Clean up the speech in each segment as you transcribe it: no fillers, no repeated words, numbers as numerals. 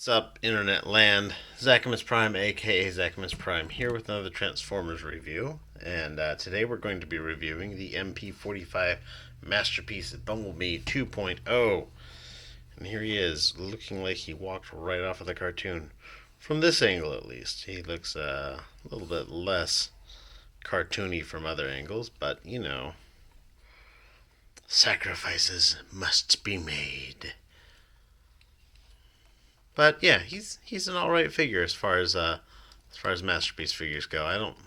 What's up, Internet Land? Zachamus Prime, aka Zachamus Prime, here with another Transformers review. And today we're going to be reviewing the MP-45 masterpiece Bumblebee 2.0. And here he is, looking like he walked right off of the cartoon. From this angle, at least. He looks a little bit less cartoony from other angles, but you know, sacrifices must be made. But yeah, he's an all right figure as far as masterpiece figures go. I don't.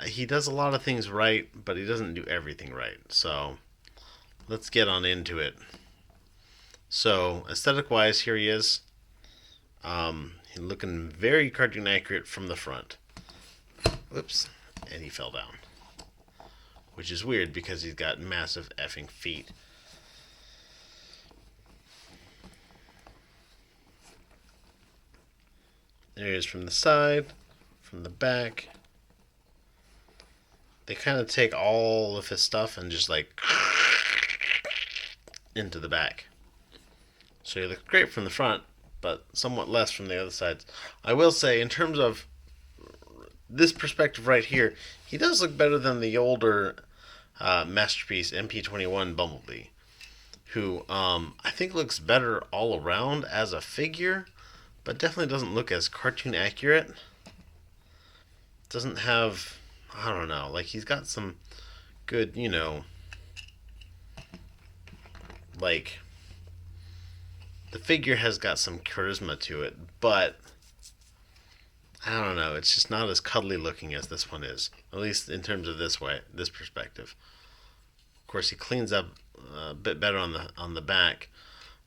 He does a lot of things right, but he doesn't do everything right. So let's get on into it. So aesthetic wise, here he is. He's looking very cartoon accurate from the front. Whoops, and he fell down, which is weird because he's got massive effing feet. There he is from the side, from the back. They kind of take all of his stuff and just like into the back. So he looks great from the front, but somewhat less from the other sides. I will say, in terms of this perspective right here, he does look better than the older masterpiece MP-21 Bumblebee, who I think looks better all around as a figure, but definitely doesn't look as cartoon accurate. Doesn't have, I don't know, like he's got some good, you know, like the figure has got some charisma to it, but I don't know, it's just not as cuddly looking as this one is, at least in terms of this perspective. Of course, he cleans up a bit better on the back,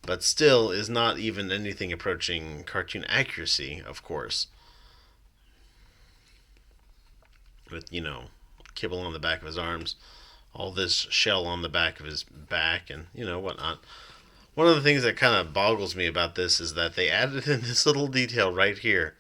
but still is not even anything approaching cartoon accuracy, of course. With, you know, kibble on the back of his arms, all this shell on the back of his back, and, you know, whatnot. One of the things that kind of boggles me about this is that they added in this little detail right here.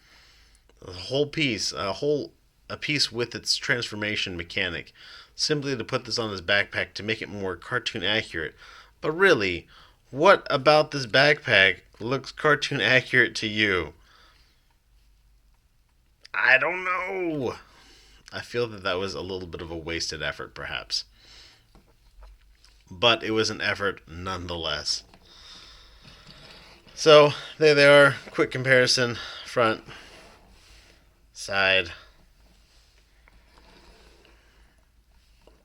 The whole piece, a piece with its transformation mechanic, simply to put this on his backpack to make it more cartoon accurate. But really, what about this backpack looks cartoon accurate to you? I don't know. I feel that was a little bit of a wasted effort, perhaps. But it was an effort nonetheless. So, there they are. Quick comparison. Front, side,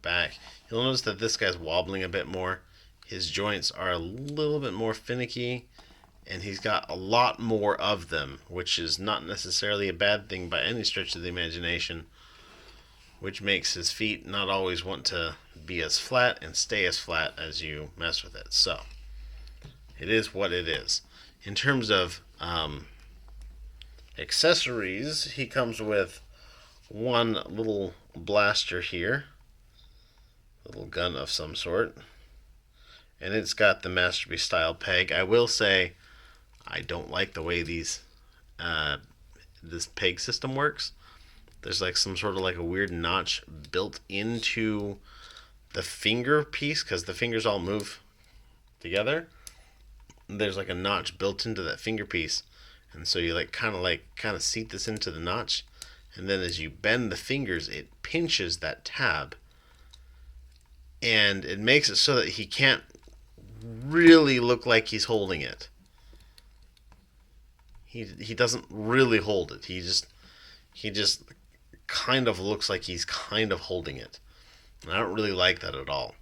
back. You'll notice that this guy's wobbling a bit more. His joints are a little bit more finicky, and he's got a lot more of them, which is not necessarily a bad thing by any stretch of the imagination, which makes his feet not always want to be as flat and stay as flat as you mess with it. So, it is what it is. In terms of accessories, he comes with one little blaster here, little gun of some sort, and it's got the Masterpiece style peg. I will say I don't like the way this peg system works. There's like some sort of like a weird notch built into the finger piece because the fingers all move together. There's like a notch built into that finger piece, and so you kind of seat this into the notch, and then as you bend the fingers, it pinches that tab, and it makes it so that he can't really look like he's holding it. He doesn't really hold it. He just kind of looks like he's kind of holding it. And I don't really like that at all.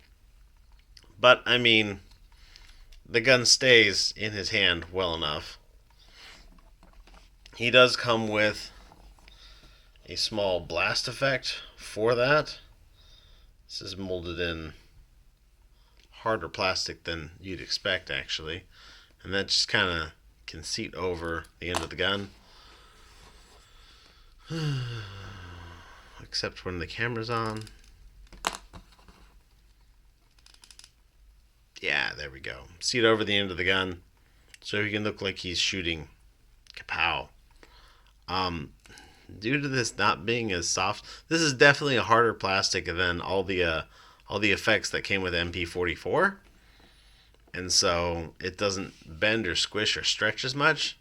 But I mean, the gun stays in his hand well enough. He does come with a small blast effect for that. This is molded in harder plastic than you'd expect, actually. And that just kind of can seat over the end of the gun. Except when the camera's on. Yeah, there we go. Seat over the end of the gun so he can look like he's shooting kapow. Due to this not being as soft, this is definitely a harder plastic than all the effects that came with MP-44. And so it doesn't bend or squish or stretch as much.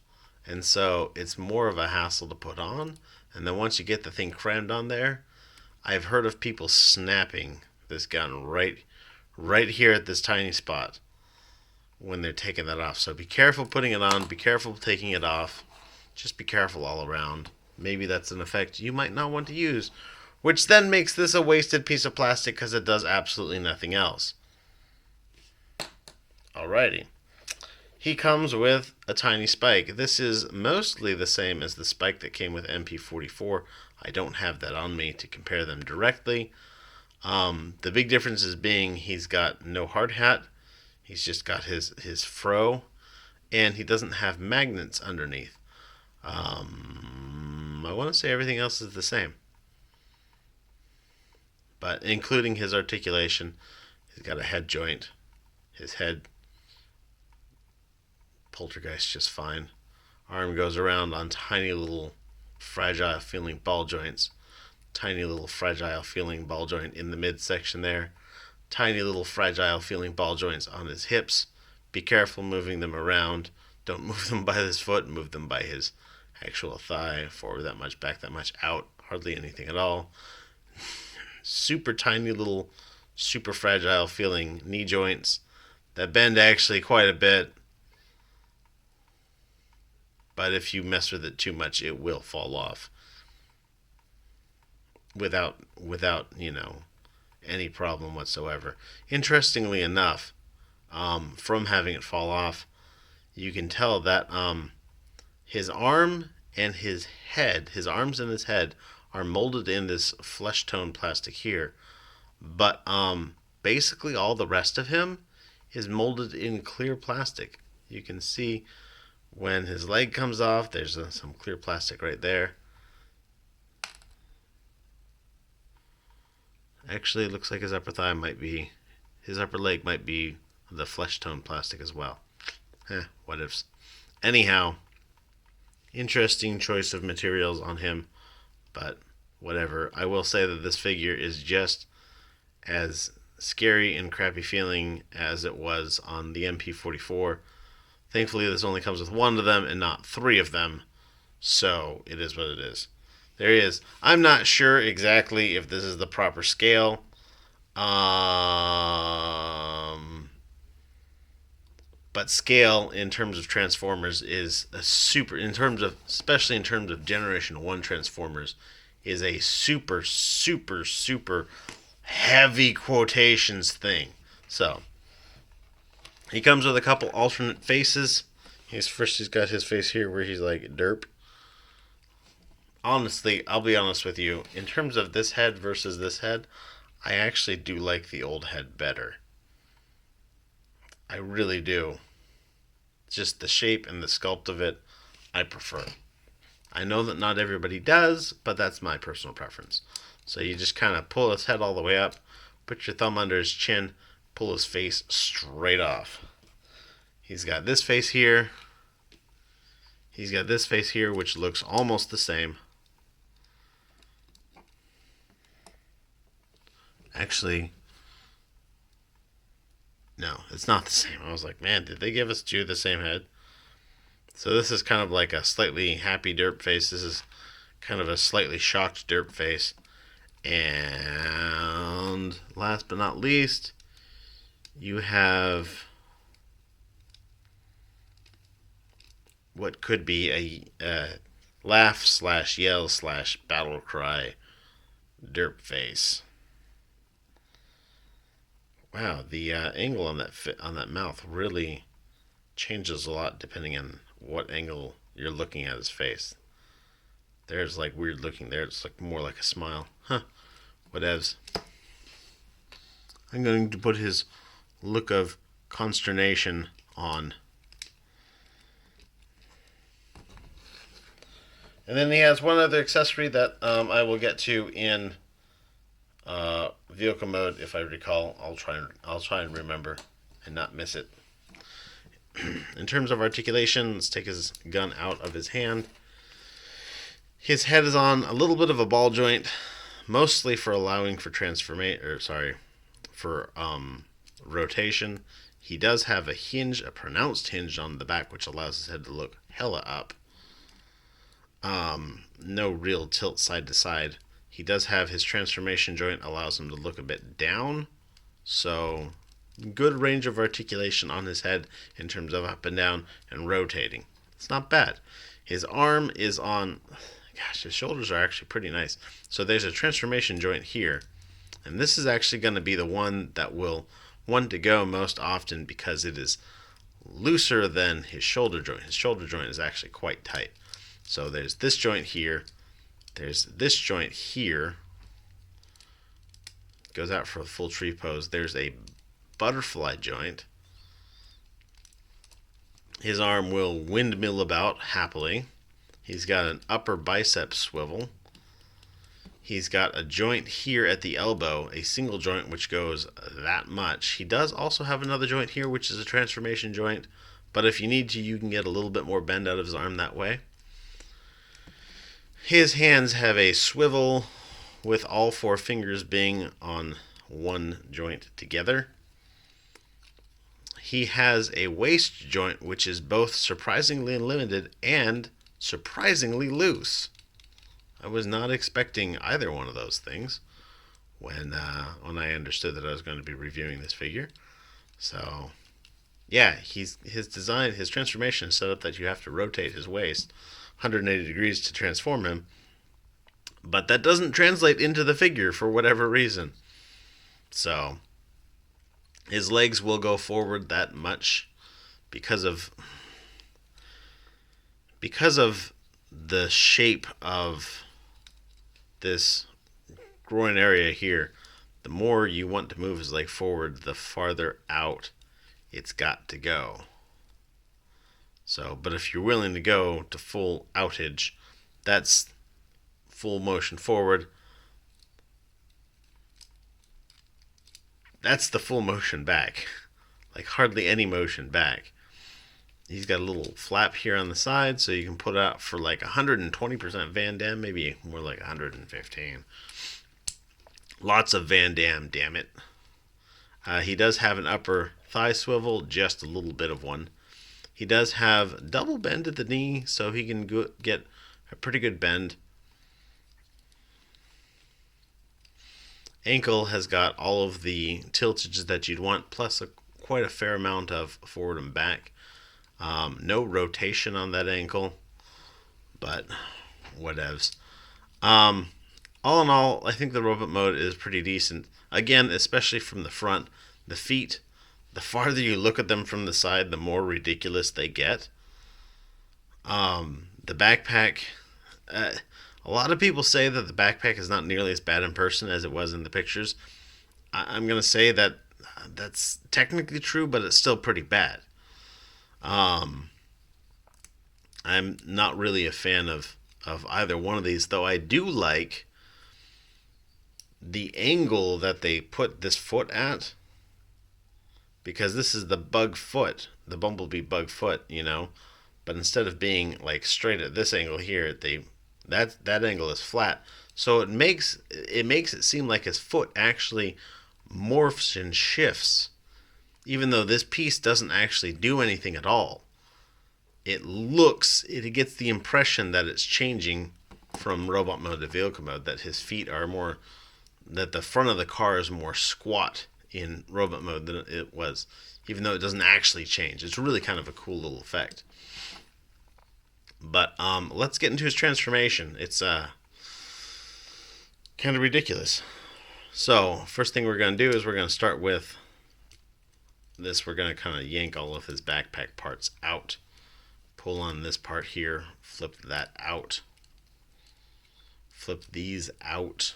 And so it's more of a hassle to put on. And then once you get the thing crammed on there, I've heard of people snapping this gun right here at this tiny spot when they're taking that off. So be careful putting it on, be careful taking it off. Just be careful all around. Maybe that's an effect you might not want to use, which then makes this a wasted piece of plastic because it does absolutely nothing else. Alrighty. He comes with a tiny spike. This is mostly the same as the spike that came with MP-44. I don't have that on me to compare them directly. The big difference is being he's got no hard hat. He's just got his fro, and he doesn't have magnets underneath. I want to say everything else is the same, but including his articulation, he's got a head joint. His head poltergeist just fine. Arm goes around on tiny little fragile feeling ball joints. Tiny little fragile feeling ball joint in the midsection there. Tiny little fragile feeling ball joints on his hips. Be careful moving them around. Don't move them by his foot, move them by his actual thigh. Forward that much, back that much, out. Hardly anything at all. Super tiny little, super fragile feeling knee joints that bend actually quite a bit. But if you mess with it too much, it will fall off. Without any problem whatsoever. Interestingly enough, from having it fall off, you can tell that his arm and his head, his arms and his head, are molded in this flesh tone plastic here, but basically all the rest of him is molded in clear plastic. You can see when his leg comes off, there's some clear plastic right there. Actually, it looks like his upper leg might be the flesh tone plastic as well. What ifs. Anyhow, interesting choice of materials on him, but whatever. I will say that this figure is just as scary and crappy feeling as it was on the MP-44. Thankfully, this only comes with one of them and not three of them, so it is what it is. There he is. I'm not sure exactly if this is the proper scale. But scale in terms of Transformers is a super, especially in terms of Generation 1 Transformers, is a super, super, super heavy quotations thing. So, he comes with a couple alternate faces. He's got his face here where he's like derp. Honestly, I'll be honest with you. In terms of this head versus this head, I actually do like the old head better. I really do. Just the shape and the sculpt of it, I prefer. I know that not everybody does, but that's my personal preference. So you just kind of pull his head all the way up, put your thumb under his chin, pull his face straight off. He's got this face here. He's got this face here, which looks almost the same. Actually, no, it's not the same. I was like, man, did they give us two the same head? So this is kind of like a slightly happy derp face. This is kind of a slightly shocked derp face. And last but not least, you have what could be a laugh / yell / battle cry derp face. Wow, the angle on that mouth really changes a lot depending on what angle you're looking at his face. There's like weird looking there. It's like more like a smile. Whatevs. I'm going to put his look of consternation on. And then he has one other accessory that I will get to in vehicle mode if I recall. I'll try and remember and not miss it. In terms of articulation, let's take his gun out of his hand. His head is on a little bit of a ball joint, mostly for allowing for rotation. He does have a pronounced hinge on the back, which allows his head to look hella up. No real tilt side to side. He does have his transformation joint, allows him to look a bit down, so good range of articulation on his head in terms of up and down and rotating. It's not bad. His arm is on, gosh, his shoulders are actually pretty nice. So there's a transformation joint here, and this is actually going to be the one that will want to go most often because it is looser than his shoulder joint. His shoulder joint is actually quite tight. So there's this joint here, there's this joint here, goes out for a full tree pose. There's a butterfly joint. His arm will windmill about happily. He's got an upper bicep swivel. He's got a joint here at the elbow, a single joint which goes that much. He does also have another joint here which is a transformation joint, but if you need to, you can get a little bit more bend out of his arm that way. His hands have a swivel with all four fingers being on one joint together. He has a waist joint which is both surprisingly limited and surprisingly loose. I was not expecting either one of those things when I understood that I was going to be reviewing this figure. So, yeah, his transformation is set up that you have to rotate his waist 180 degrees to transform him, but that doesn't translate into the figure for whatever reason. So, his legs will go forward that much because of the shape of this groin area here. The more you want to move his leg forward, the farther out it's got to go. So, but if you're willing to go to full outage, that's full motion forward. That's the full motion back. Like hardly any motion back. He's got a little flap here on the side, so you can put it out for like 120% Van Damme, maybe more like 115. Lots of Van Damme, damn it. He does have an upper thigh swivel, just a little bit of one. He does have double bend at the knee, so he can get a pretty good bend. Ankle has got all of the tiltages that you'd want, plus quite a fair amount of forward and back. No rotation on that ankle, but whatevs. All in all, I think the robot mode is pretty decent. Again, especially from the front. The feet, the farther you look at them from the side, the more ridiculous they get. The backpack, a lot of people say that the backpack is not nearly as bad in person as it was in the pictures. I'm going to say that that's technically true, but it's still pretty bad. I'm not really a fan of either one of these, though I do like the angle that they put this foot at, because this is the bug foot, the Bumblebee bug foot, but instead of being like straight at this angle here, that angle is flat, so it makes it seem like his foot actually morphs and shifts, even though this piece doesn't actually do anything at all. It gets the impression that it's changing from robot mode to vehicle mode, that his feet are more, that the front of the car is more squat in robot mode than it was, even though it doesn't actually change. It's really kind of a cool little effect. But let's get into his transformation. It's kind of ridiculous. So first thing we're going to do is we're going to start with this. We're going to kind of yank all of his backpack parts out. Pull on this part here. Flip that out. Flip these out.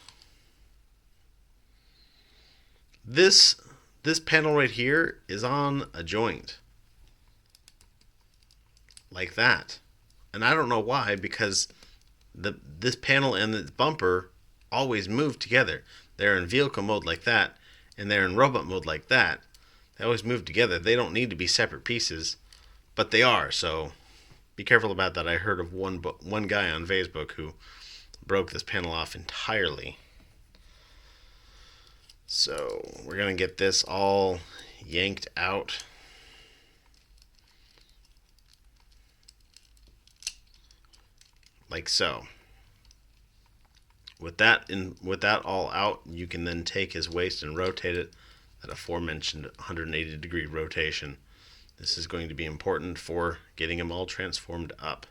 This panel right here is on a joint. Like that. And I don't know why, because this panel and the bumper always move together. They're in vehicle mode like that, and they're in robot mode like that. They always move together. They don't need to be separate pieces, but they are, so be careful about that. I heard of one guy on Facebook who broke this panel off entirely. So we're going to get this all yanked out. like so. With that all out, you can then take his waist and rotate it at aforementioned 180 degree rotation. This is going to be important for getting him all transformed up.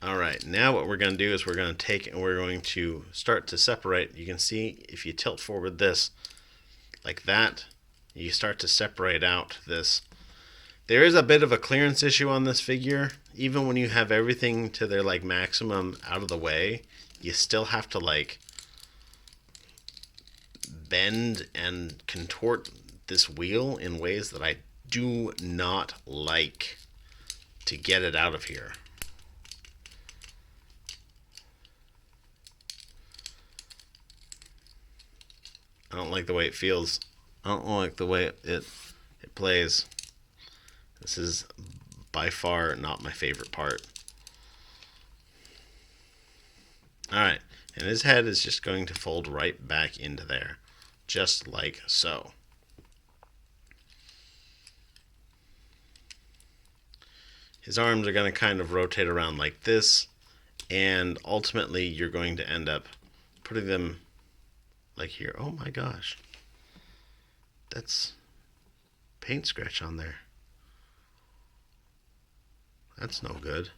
Alright, now what we're going to do is we're going to take and we're going to start to separate. You can see if you tilt forward this like that, you start to separate out this. There is a bit of a clearance issue on this figure. Even when you have everything to their like maximum out of the way, you still have to like bend and contort this wheel in ways that I do not like to get it out of here. I don't like the way it feels. I don't like the way it plays. This is by far not my favorite part. Alright, and his head is just going to fold right back into there, just like so. His arms are going to kind of rotate around like this, and ultimately you're going to end up putting them like here. Oh my gosh. That's paint scratch on there. That's no good.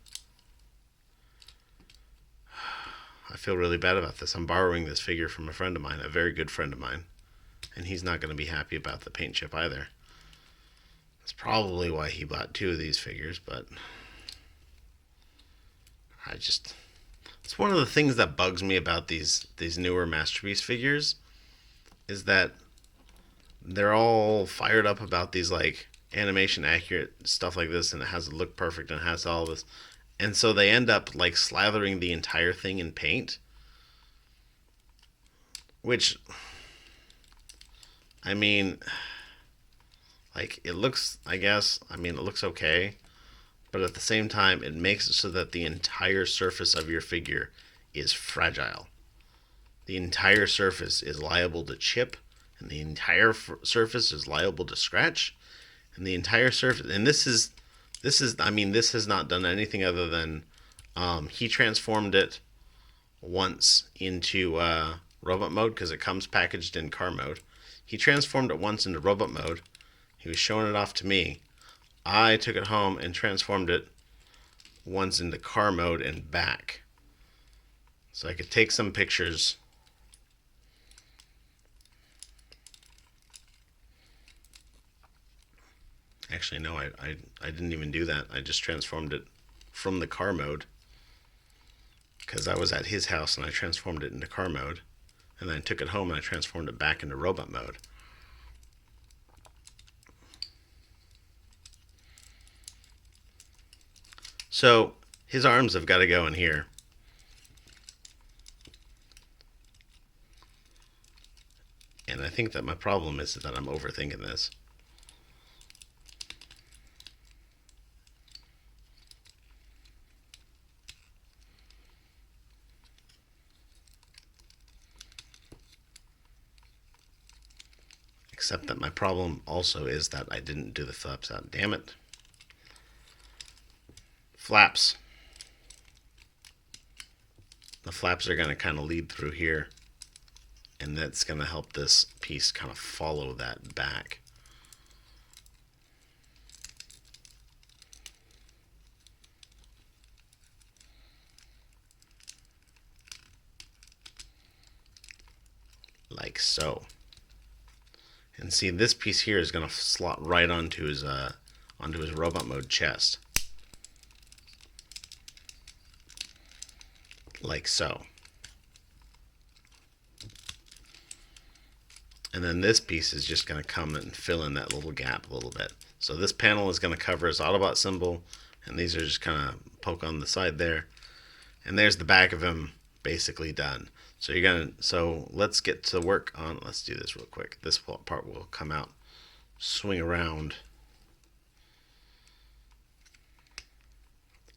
I feel really bad about this. I'm borrowing this figure from a friend of mine, a very good friend of mine, and he's not going to be happy about the paint chip either. That's probably why he bought 2 of these figures, but it's one of the things that bugs me about these newer Masterpiece figures is that they're all fired up about these like animation accurate stuff like this, and it has to look perfect and it has all this, and so they end up like slathering the entire thing in paint, which, I mean, like, it looks, I guess, I mean, it looks okay, but at the same time it makes it so that the entire surface of your figure is fragile. The entire surface is liable to chip, and the entire surface is liable to scratch, and the entire surface, and this is, I mean, this has not done anything other than, he transformed it once into robot mode, because it comes packaged in car mode. He transformed it once into robot mode. He was showing it off to me. I took it home and transformed it once into car mode and back, so I could take some pictures. Actually, no, I didn't even do that. I just transformed it from the car mode, because I was at his house and I transformed it into car mode, and then I took it home and I transformed it back into robot mode. So his arms have got to go in here. And I think that my problem is that I'm overthinking this. Except that my problem also is that I didn't do the flaps out. Damn it. Flaps. The flaps are going to kind of lead through here, and that's going to help this piece kind of follow that back. Like so. And see, this piece here is going to slot right onto his robot mode chest. Like so. And then this piece is just going to come and fill in that little gap a little bit. So this panel is going to cover his Autobot symbol, and these are just kind of poke on the side there. And there's the back of him basically done. So let's get to work on, let's do this real quick. This part will come out, swing around,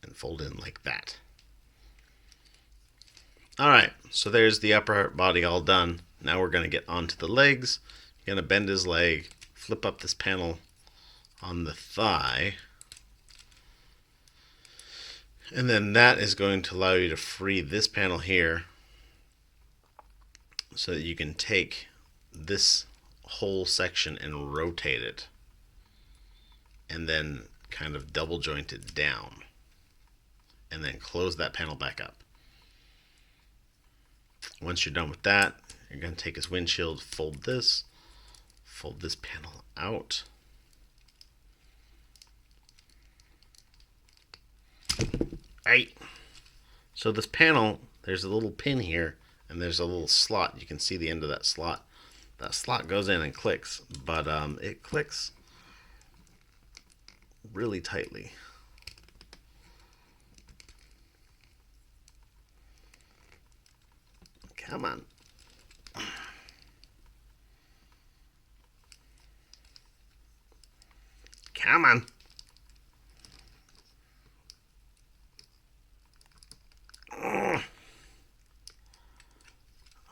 and fold in like that. Alright, so there's the upper body all done. Now we're going to get onto the legs. You're going to bend his leg, flip up this panel on the thigh, And then that is going to allow you to free this panel here so that you can take this whole section and rotate it and then kind of double joint it down and then close that panel back up. Once you're done with that, you're going to take his windshield, fold this panel out. Right. So this panel, there's a little pin here and there's a little slot. You can see the end of that slot. That slot goes in and clicks, but it clicks really tightly. Come on. Come on.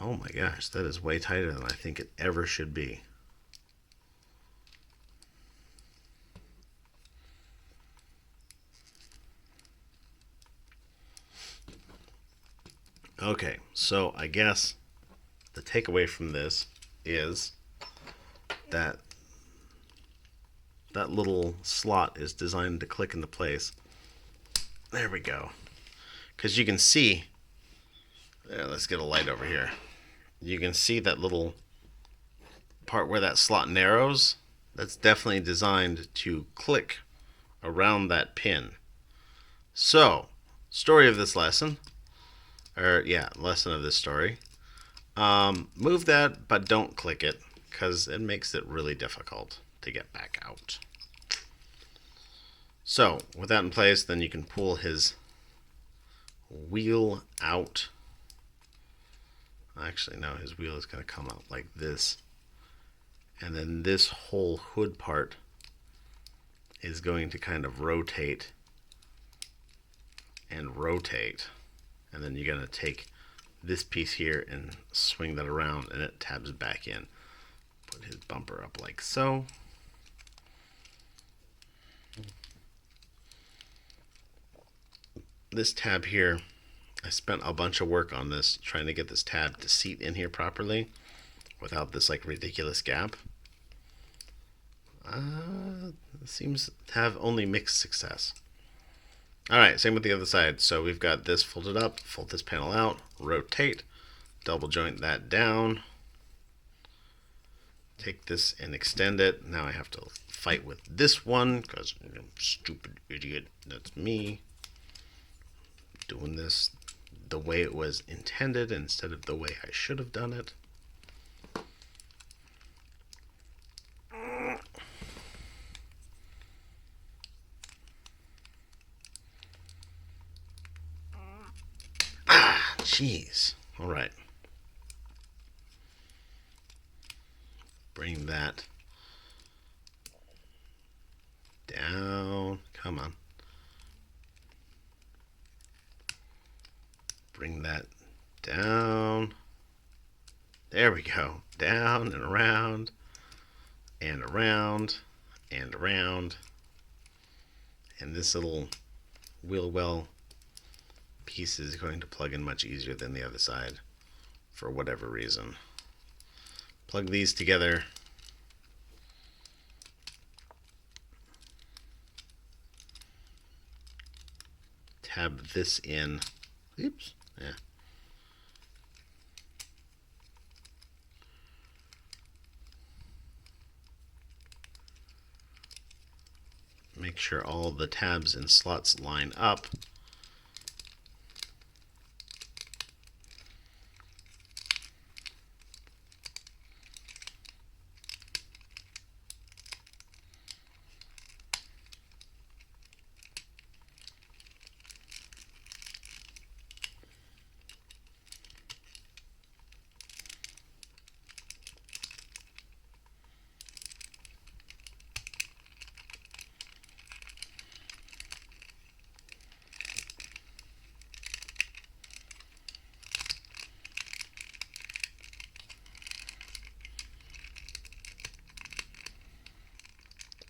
Oh my gosh, that is way tighter than I think it ever should be. Okay, so I guess the takeaway from this is that that little slot is designed to click into place. There we go. Because you can see, let's get a light over here. You can see that little part where that slot narrows. That's definitely designed to click around that pin. So, story of this lesson, lesson of this story. Move that, but don't click it, because it makes it really difficult to get back out. So, with that in place, then you can pull his wheel out. Actually, no, his wheel is going to come out like this. And then this whole hood part is going to kind of rotate and rotate. And then you're going to take this piece here and swing that around and it tabs back in. Put his bumper up like so. This tab here, I spent a bunch of work on this trying to get this tab to seat in here properly without this like ridiculous gap. It seems to have only mixed success. Alright, same with the other side. So we've got this folded up, fold this panel out, rotate, double joint that down, take this and extend it. Now I have to fight with this one because I'm a stupid idiot. That's me doing this the way it was intended instead of the way I should have done it. Jeez. All right. Bring that down. Come on. Bring that down. There we go. Down and around and around and around. And this little wheel well piece is going to plug in much easier than the other side for whatever reason. Plug these together. Tab this in. Oops. Yeah. Make sure all the tabs and slots line up.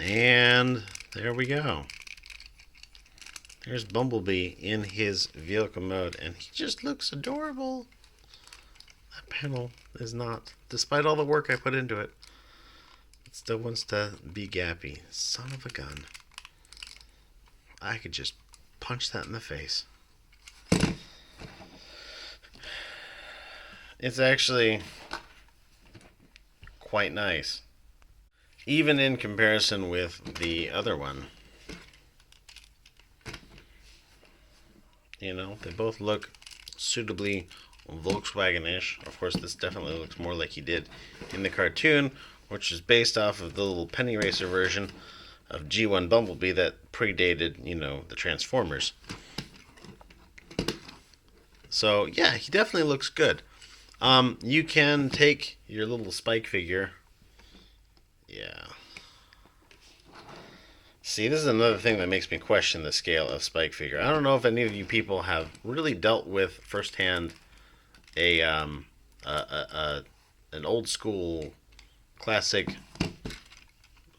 And there we go. Here's Bumblebee in his vehicle mode, and he just looks adorable. That panel is not, despite all the work I put into it, it still wants to be gappy. Son of a gun. I could just punch that in the face. It's actually quite nice, even in comparison with the other one. You know, they both look suitably Volkswagen-ish. Of course, this definitely looks more like he did in the cartoon, which is based off of the little penny racer version of G1 Bumblebee that predated, you know, the Transformers. So, yeah, he definitely looks good. You can take your little Spike figure. Yeah. See, this is another thing that makes me question the scale of Spike figure. I don't know if any of you people have really dealt with firsthand an old school classic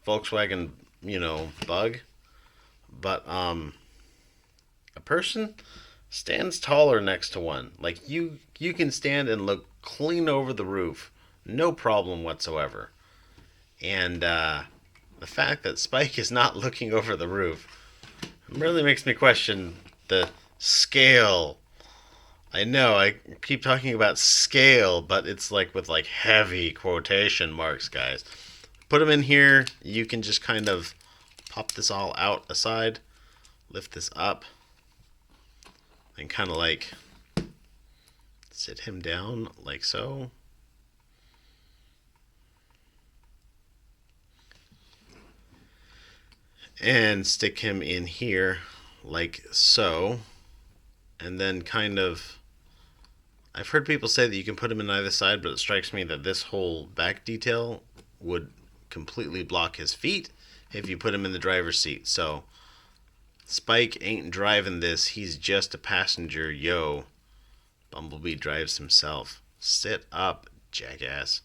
Volkswagen, you know, bug, but a person stands taller next to one. Like you can stand and look clean over the roof, no problem whatsoever. And the fact that Spike is not looking over the roof really makes me question the scale. I know I keep talking about scale, but it's like with like heavy quotation marks, guys. Put them in here. You can just kind of pop this all out aside, lift this up, and kind of like sit him down like so. And stick him in here like so. And then kind of, I've heard people say that you can put him in either side, but it strikes me that this whole back detail would completely block his feet if you put him in the driver's seat. So Spike ain't driving this, he's just a passenger. Yo, Bumblebee drives himself. Sit up, jackass.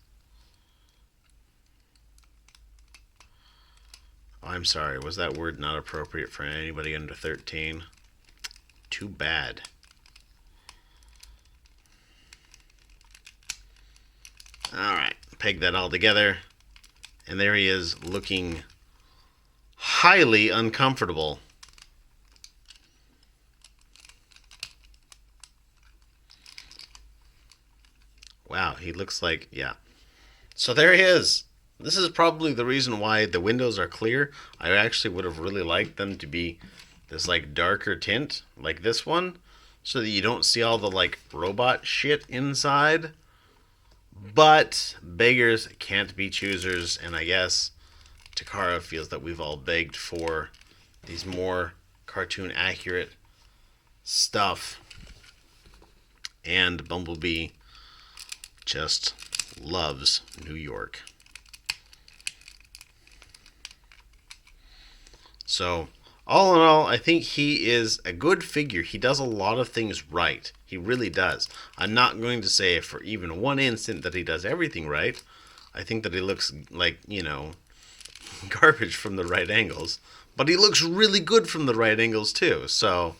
Oh, I'm sorry, was that word not appropriate for anybody under 13? Too bad. Alright, peg that all together. And there he is, looking highly uncomfortable. Wow, he looks like, yeah. So there he is. This is probably the reason why the windows are clear. I actually would have really liked them to be this like darker tint, like this one, so that you don't see all the like robot shit inside. But beggars can't be choosers, and I guess Takara feels that we've all begged for these more cartoon accurate stuff. And Bumblebee just loves New York. So, all in all, I think he is a good figure. He does a lot of things right. He really does. I'm not going to say for even one instant that he does everything right. I think that he looks like, you know, garbage from the right angles. But he looks really good from the right angles, too. So,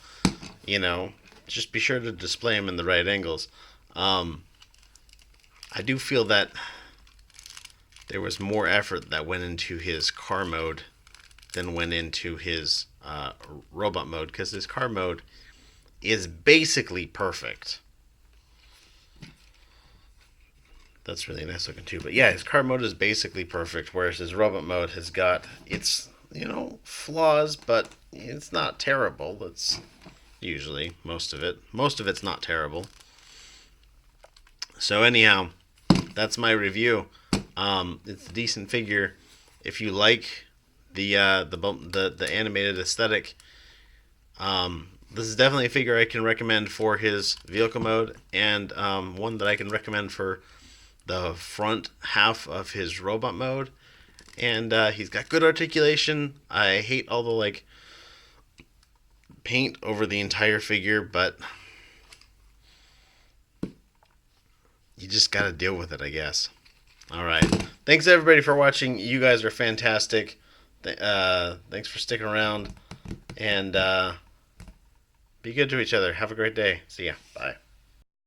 you know, just be sure to display him in the right angles. I do feel that there was more effort that went into his car mode than went into his robot mode, because his car mode is basically perfect. That's really nice looking too. But yeah, his car mode is basically perfect, whereas his robot mode has got its, you know, flaws, but it's not terrible. It's usually most of it. Most of it's not terrible. So anyhow, that's my review. It's a decent figure. If you like the animated aesthetic, this is definitely a figure I can recommend for his vehicle mode, and one that I can recommend for the front half of his robot mode. And he's got good articulation. I hate all the like paint over the entire figure, but you just gotta deal with it, I guess. Alright, thanks everybody for watching. You guys are fantastic. Thanks for sticking around, and Be good to each other. Have a great day. See ya. Bye.